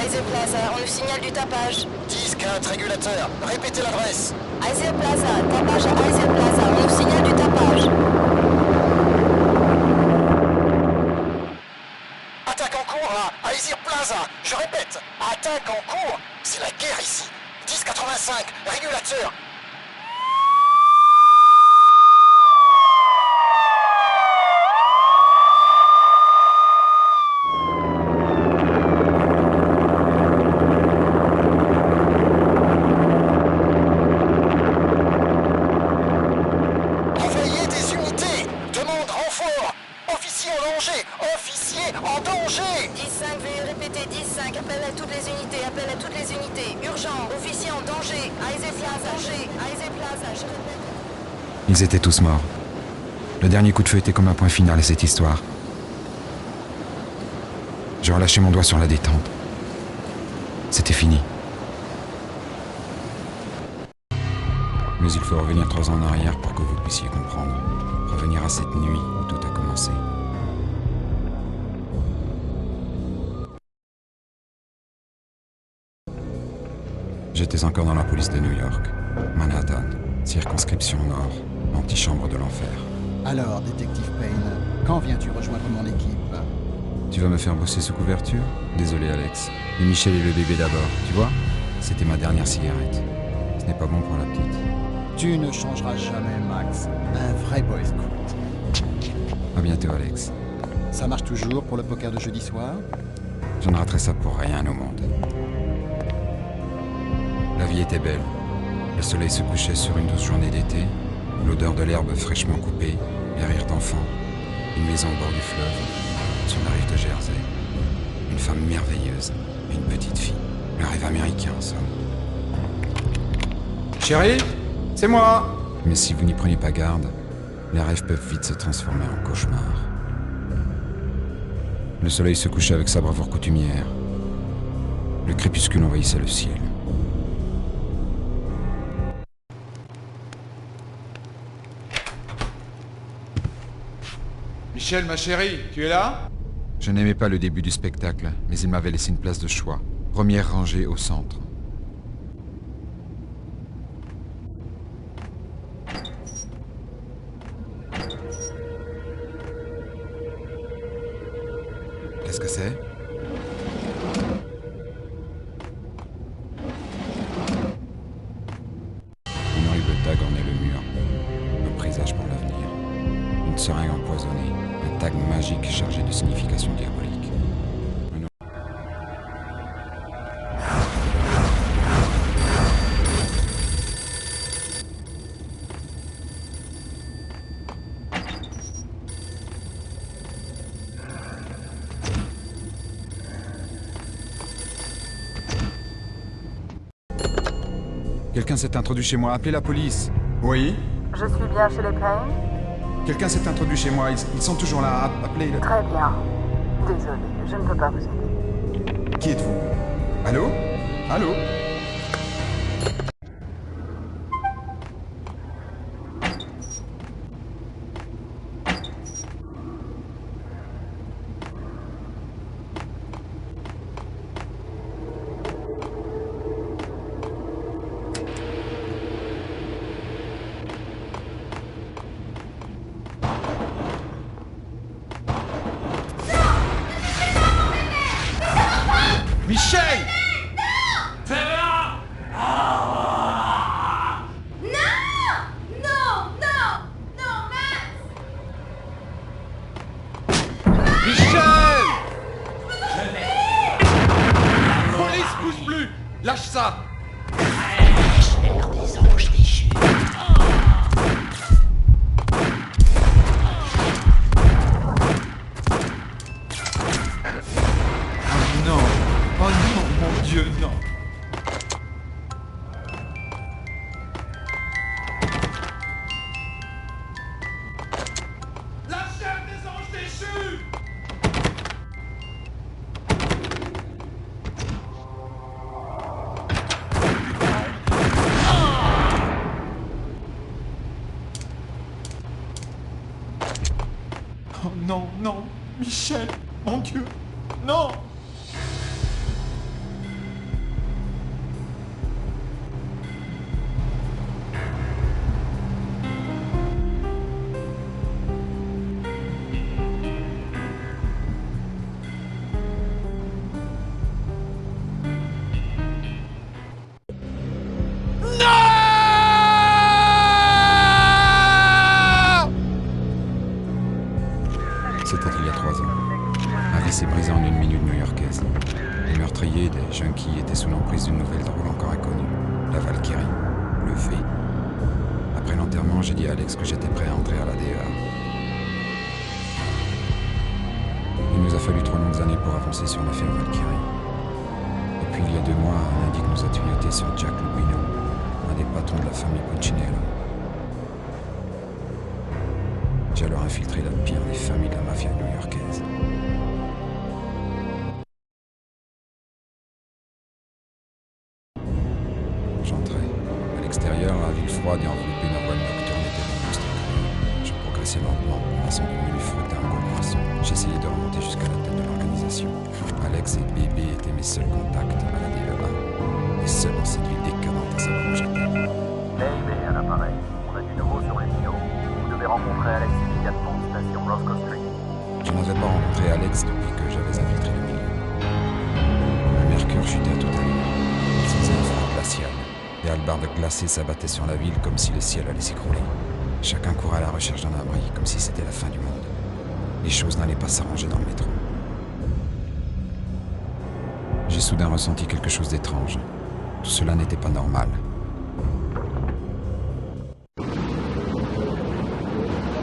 Aizé Plaza, on nous signale du tapage. 10-4, régulateur. Répétez l'adresse. Aizé Plaza, tapage à Aizé Plaza, on nous signale du tapage. Attaque en cours à Aizir Plaza. Je répète, attaque en cours. C'est la guerre ici. 10-85, régulateur. Envoyez des unités. Demande renfort. Officier en danger. Officier en danger. 10-5, veuillez répéter, 10-5, appel à toutes les unités, appel à toutes les unités. Urgent, officier en danger, Aizé Plaza, Aizé Plaza, je répète. Ils étaient tous morts. Le dernier coup de feu était comme un point final à cette histoire. Je relâchais mon doigt sur la détente. C'était fini. Mais il faut revenir 3 ans en arrière pour que vous puissiez comprendre. Revenir à cette nuit où tout a commencé. J'étais encore dans la police de New York. Manhattan, circonscription nord, l'antichambre de l'enfer. Alors, détective Payne, quand viens-tu rejoindre mon équipe? Tu vas me faire bosser sous couverture? Désolé Alex. Mais Michel et le bébé d'abord, tu vois? C'était ma dernière cigarette. Ce n'est pas bon pour la petite. Tu ne changeras jamais, Max. Un vrai boy scout. À bientôt Alex. Ça marche toujours pour le poker de jeudi soir? Je ne raterai ça pour rien au monde. La vie était belle. Le soleil se couchait sur une douce journée d'été. L'odeur de l'herbe fraîchement coupée, les rires d'enfants. Une maison au bord du fleuve, sur la rive de Jersey. Une femme merveilleuse et une petite fille. Le rêve américain, en somme. Chérie, c'est moi! Mais si vous n'y prenez pas garde, les rêves peuvent vite se transformer en cauchemars. Le soleil se couchait avec sa bravoure coutumière. Le crépuscule envahissait le ciel. Michel, ma chérie, tu es là? Je n'aimais pas le début du spectacle, mais il m'avait laissé une place de choix. Première rangée au centre. Qu'est-ce que c'est? Une horrible tag ornait le mur. Un présage pour l'avenir. Une seringue empoisonnée. Un tag magique chargé de signification diabolique. Quelqu'un s'est introduit chez moi. Appelez la police. Oui. Je suis bien chez les Payne? Quelqu'un s'est introduit chez moi. Ils sont toujours là. Appelez. Très bien. Désolé, je ne peux pas vous aider. Qui êtes-vous? Allô? Allô? Michel! Michel! Police, bouge plus! Lâche ça! Oh non! Oh non, mon Dieu, non! La chair des anges déchus! Oh non, non! Michel! Mon Dieu! Non! dit à Alex que j'étais prêt à entrer à la DEA. Il nous a fallu 3 longues années pour avancer sur l'affaire Valkyrie. Et puis il y a 2 mois, un indique nous a tuyauté sur Jack Lubino, un des patrons de la famille Puccinello. J'ai alors infiltré la pire des familles de la mafia new-yorkaise. J'entrais. À l'extérieur, la ville froide et enveloppée d'un voile nocturne était des monstres cruels. Je progressais lentement, passant du menu fruité à un gros poisson. J'essayais de remonter jusqu'à la tête de l'organisation. Alex et Bébé étaient mes seuls contacts à la DEA. Et seuls dans cette ville décadente à savoir où j'étais. Bébé à l'appareil. On a du nouveau sur les tuyaux. Vous devez rencontrer Alex immédiatement, station Roscoe Street. Je n'avais pas rencontré Alex depuis que j'avais infiltré le milieu. Le mercure chutait à toute allure. Il se faisait un froid glacial. Des hallebardes glacées s'abattaient sur la ville comme si le ciel allait s'écrouler. Chacun courait à la recherche d'un abri, comme si c'était la fin du monde. Les choses n'allaient pas s'arranger dans le métro. J'ai soudain ressenti quelque chose d'étrange. Tout cela n'était pas normal.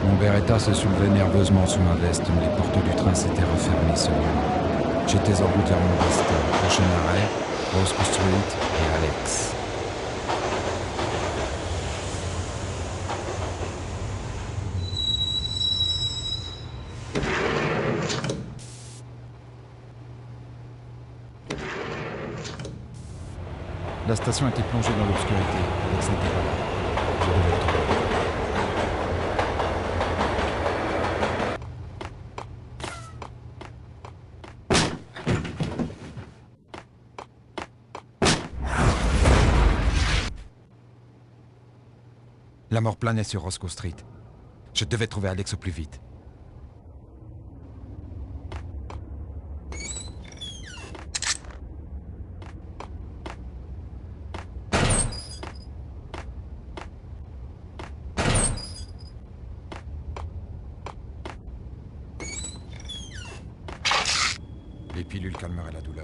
Mon Beretta se soulevait nerveusement sous ma veste, mais les portes du train s'étaient refermées ce lieu. J'étais en route vers mon destin. Prochain arrêt, Roscoe Street et Alex. La station était plongée dans l'obscurité. Alex n'était pas là. Je devais le trouver. La mort planait sur Roscoe Street. Je devais trouver Alex au plus vite. Les pilules calmeraient la douleur.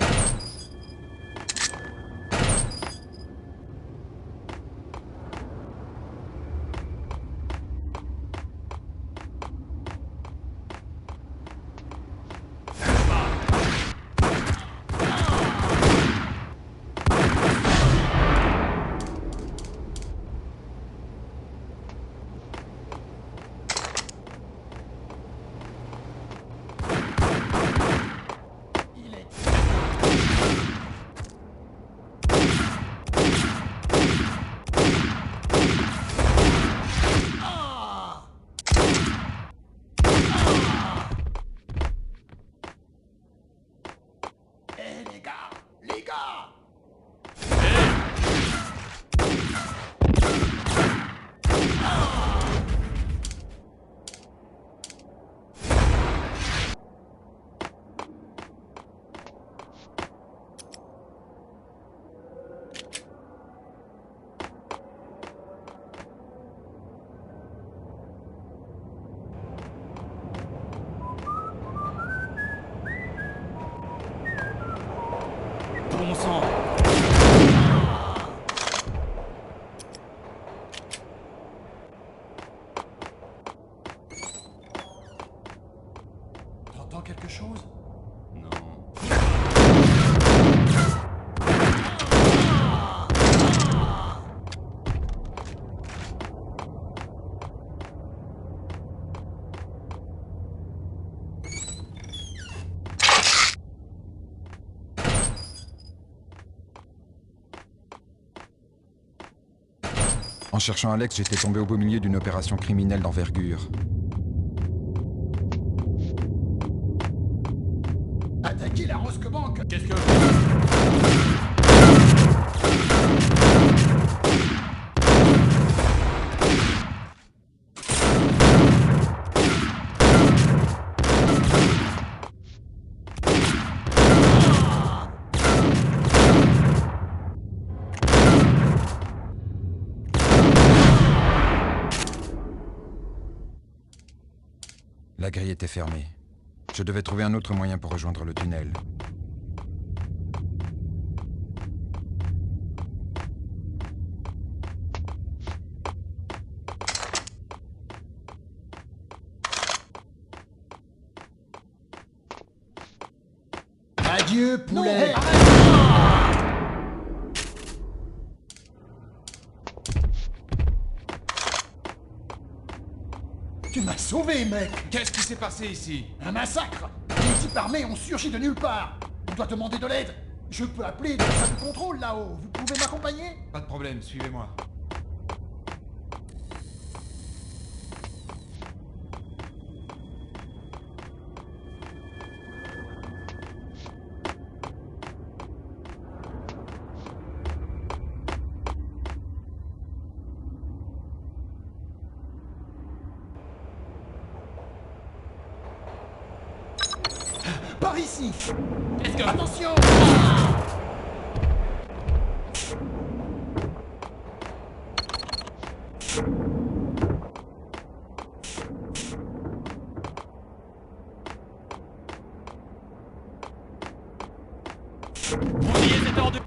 Bon sang! T'entends quelque chose? Non. En cherchant Alex, j'étais tombé au beau milieu d'une opération criminelle d'envergure. Attaquez la Roscoe Bank! Qu'est-ce que... La grille était fermée. Je devais trouver un autre moyen pour rejoindre le tunnel. Adieu, poulet. Tu m'as sauvé, mec. Qu'est-ce qui s'est passé ici? Un massacre. Les types armés ont surgi de nulle part. On doit demander de l'aide. Je peux appeler le salle de contrôle là-haut. Vous pouvez m'accompagner? Pas de problème, suivez-moi. Par ici. Qu'est-ce que... Attention. Bouclier, c'est hors de...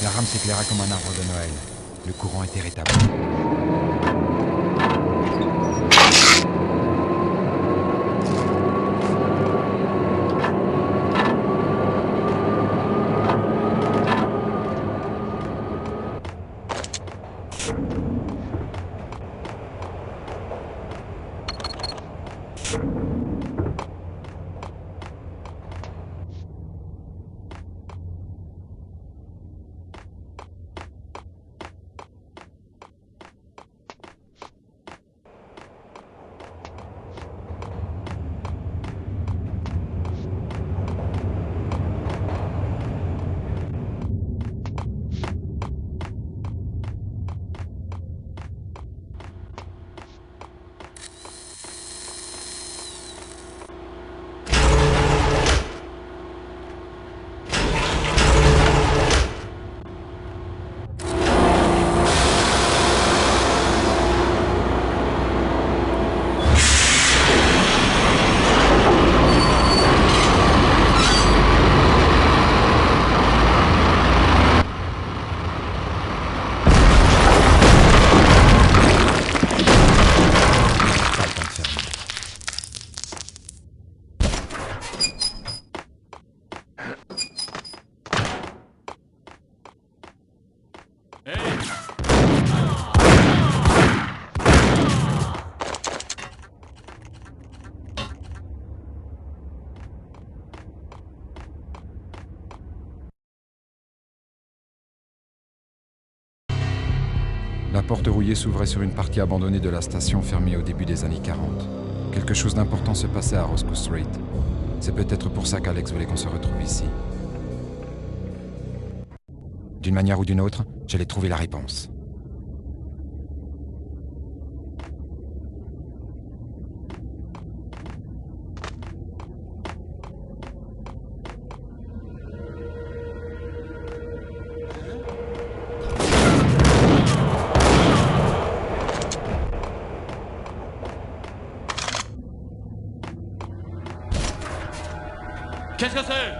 La rame s'éclaira comme un arbre de Noël. Le courant était rétabli. La porte rouillée s'ouvrait sur une partie abandonnée de la station fermée au début des années 40. Quelque chose d'important se passait à Roscoe Street. C'est peut-être pour ça qu'Alex voulait qu'on se retrouve ici. D'une manière ou d'une autre, j'allais trouver la réponse. Qu'est-ce que c'est?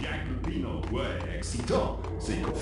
Jacobino, ouais, excitant. C'est quoi?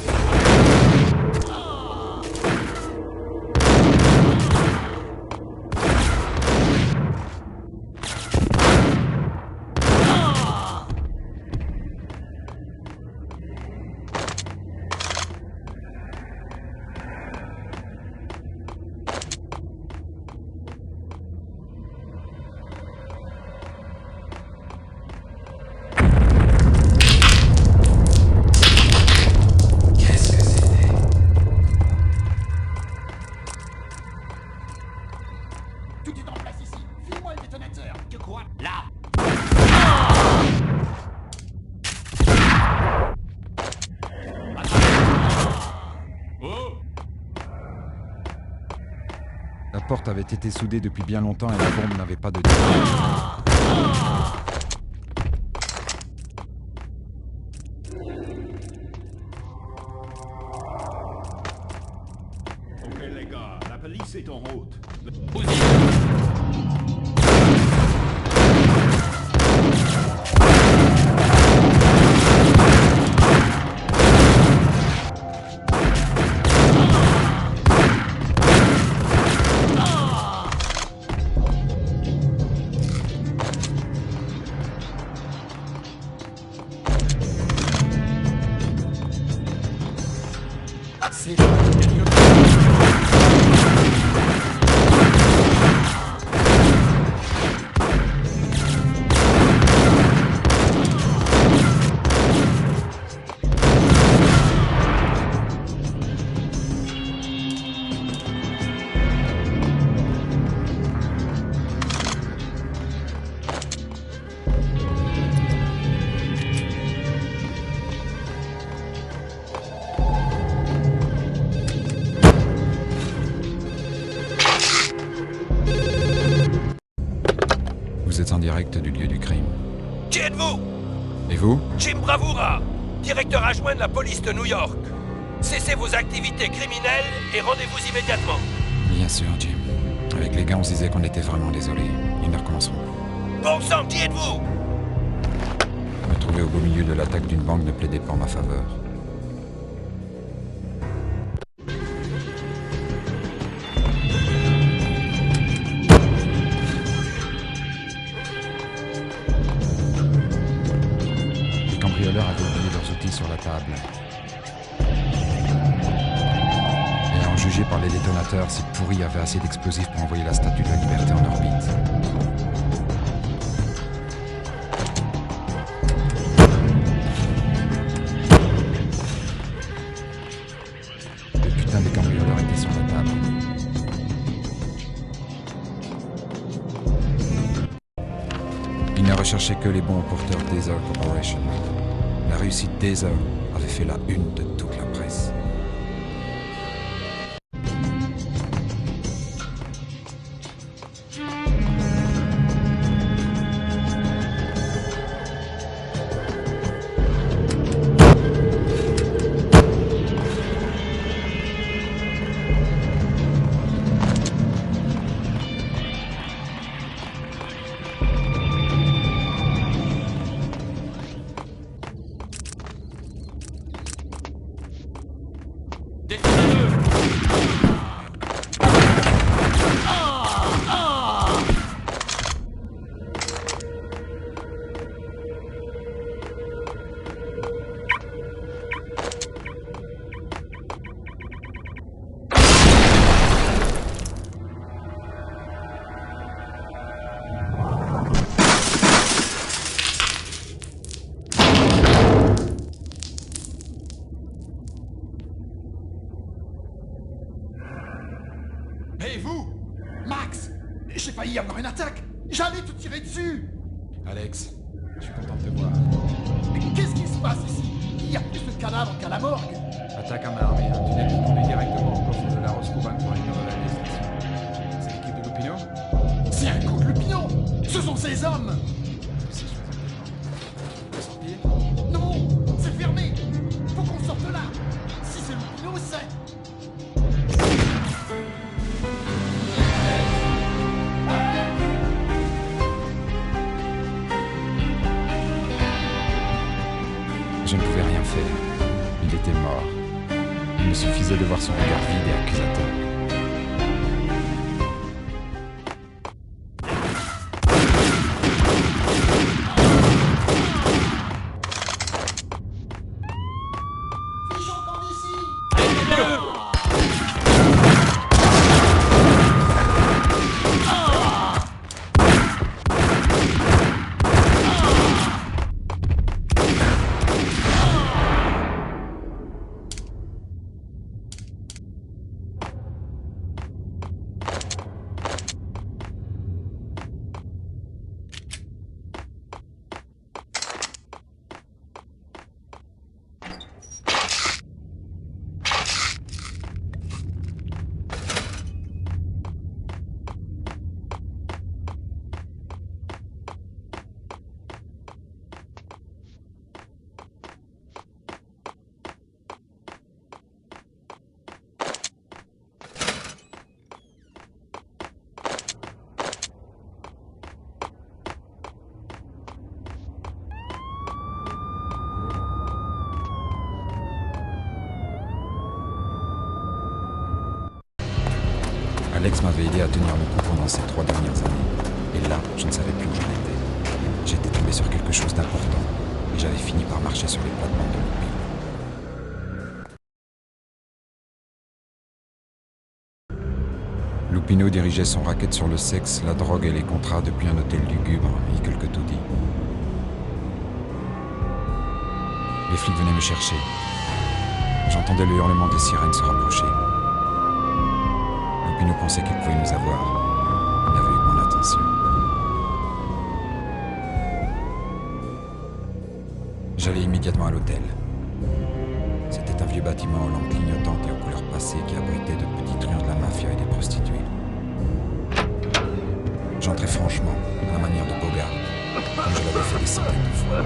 porte avait été soudée depuis bien longtemps et la bombe n'avait pas de... Ok les gars, la police est en route. Vous êtes en direct du lieu du crime. Qui êtes-vous? Et vous? Jim Bravura, directeur adjoint de la police de New York. Cessez vos activités criminelles et rendez-vous immédiatement. Bien sûr, Jim. Avec les gars, on se disait qu'on était vraiment désolés. Ils ne recommenceront. Bon sang, qui êtes-vous? Me trouver au beau milieu de l'attaque d'une banque ne plaidait pas en ma faveur. Les cambrioleurs avaient oublié leurs outils sur la table. Et à en juger par les détonateurs, ces pourris avaient assez d'explosifs pour envoyer la Statue de la Liberté en orbite. Le putain des cambrioleurs était sur la table. Ils ne recherchaient que les bons porteurs Desert Corporation. La réussite Desert avait fait la une de toute la presse. Hé, vous! Max! J'ai failli y avoir une attaque! J'allais te tirer dessus! Alex, je suis content de te voir. Mais qu'est-ce qui se passe ici? Il y a plus de cadavres qu'à la morgue! Attaque à main armée, un tunnel qui conduit directement au coffre de la Roscoe pour réunir de la station. C'est l'équipe de Lupino? C'est un coup de Lupino! Ce sont ces hommes! Si, je peux sortir? Non! C'est fermé! Faut qu'on sorte de là! Si c'est Lupino, c'est... Je ne pouvais rien faire. Il était mort. Il me suffisait de voir son regard vide et accusateur. Fiche encore d'ici! Alex m'avait aidé à tenir le coup pendant ces 3 dernières années. Et là, je ne savais plus où j'en étais. J'étais tombé sur quelque chose d'important. Et j'avais fini par marcher sur les plates-bandes de Lupino. Lupino dirigeait son racket sur le sexe, la drogue et les contrats depuis un hôtel lugubre, Eagle que tout dit. Les flics venaient me chercher. J'entendais le hurlement des sirènes se rapprocher. Lupino pensait qu'il pouvait nous avoir. Il n'avait eu que mon attention. J'allais immédiatement à l'hôtel. C'était un vieux bâtiment aux lampes clignotantes et aux couleurs passées qui abritait de petits truands de la mafia et des prostituées. J'entrais franchement, à la manière de Bogart, comme je l'avais fait des centaines de fois.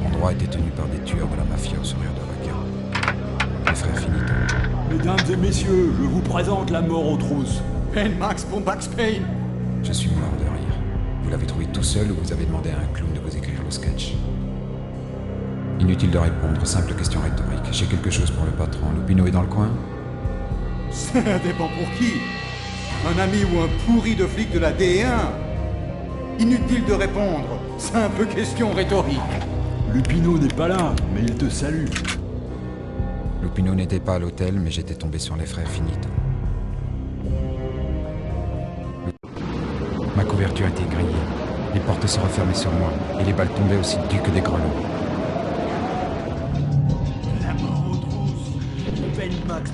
L'endroit était tenu par des tueurs de la mafia au sourire de requin. Les frères Finito. Mesdames et messieurs, je vous présente la mort aux trousses. Payne Max pour Max Payne. Je suis mort de rire. Vous l'avez trouvé tout seul ou vous avez demandé à un clown de vous écrire le sketch? Inutile de répondre, simple question rhétorique. J'ai quelque chose pour le patron. Lupino est dans le coin? Ça dépend pour qui. Un ami ou un pourri de flic de la DE1. Inutile de répondre. Simple question rhétorique. Lupino n'est pas là, mais il te salue. Lupino n'était pas à l'hôtel, mais j'étais tombé sur les frères Finito. Ma couverture était grillée. Les portes se refermaient sur moi, et les balles tombaient aussi dures que des grelots. La mort aux trousses. Payne Max.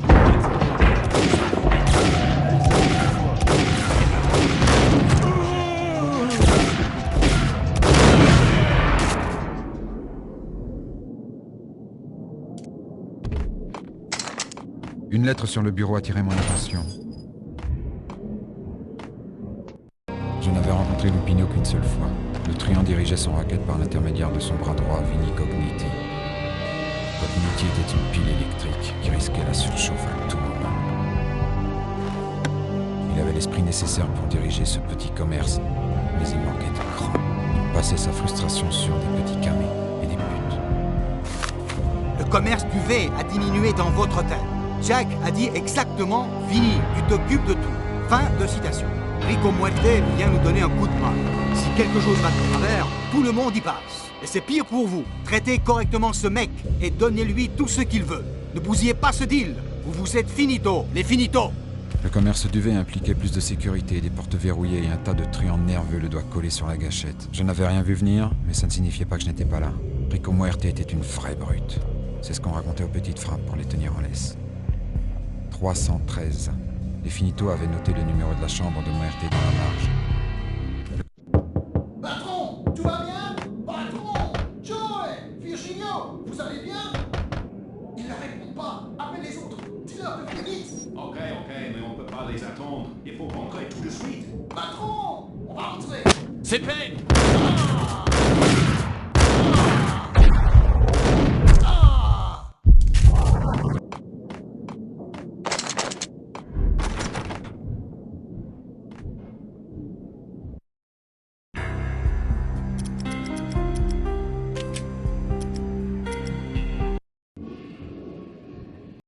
Une lettre sur le bureau attirait mon attention. Je n'avais rencontré Lupino qu'une seule fois. Le truand dirigeait son racket par l'intermédiaire de son bras droit, Vinny Cogniti. Cogniti était une pile électrique qui risquait la surchauffe à tout moment. Il avait l'esprit nécessaire pour diriger ce petit commerce, mais il manquait de cran. Il passait sa frustration sur des petits camés et des putes. Le commerce du V a diminué dans votre tête. Jack a dit exactement « Vinny, tu t'occupes de tout ». Fin de citation. Rico Muerte vient nous donner un coup de main. Si quelque chose va de travers, tout le monde y passe. Et c'est pire pour vous. Traitez correctement ce mec et donnez-lui tout ce qu'il veut. Ne bousillez pas ce deal. Vous êtes finito, les finitos. Le commerce du V impliquait plus de sécurité, des portes verrouillées et un tas de truands nerveux, le doigt collé sur la gâchette. Je n'avais rien vu venir, mais ça ne signifiait pas que je n'étais pas là. Rico Muerte était une vraie brute. C'est ce qu'on racontait aux petites frappes pour les tenir en laisse. 313. Les Finito avaient noté le numéro de la chambre de Muerte dans la marge. Patron, tout va bien? Patron, Joey, Virginio, vous allez bien? Ils ne répondent pas. Appelle les autres. Dis-leur de venir vite. Ok, mais on peut pas les attendre. Il faut rentrer tout de suite. Patron, on va rentrer. C'est Payne.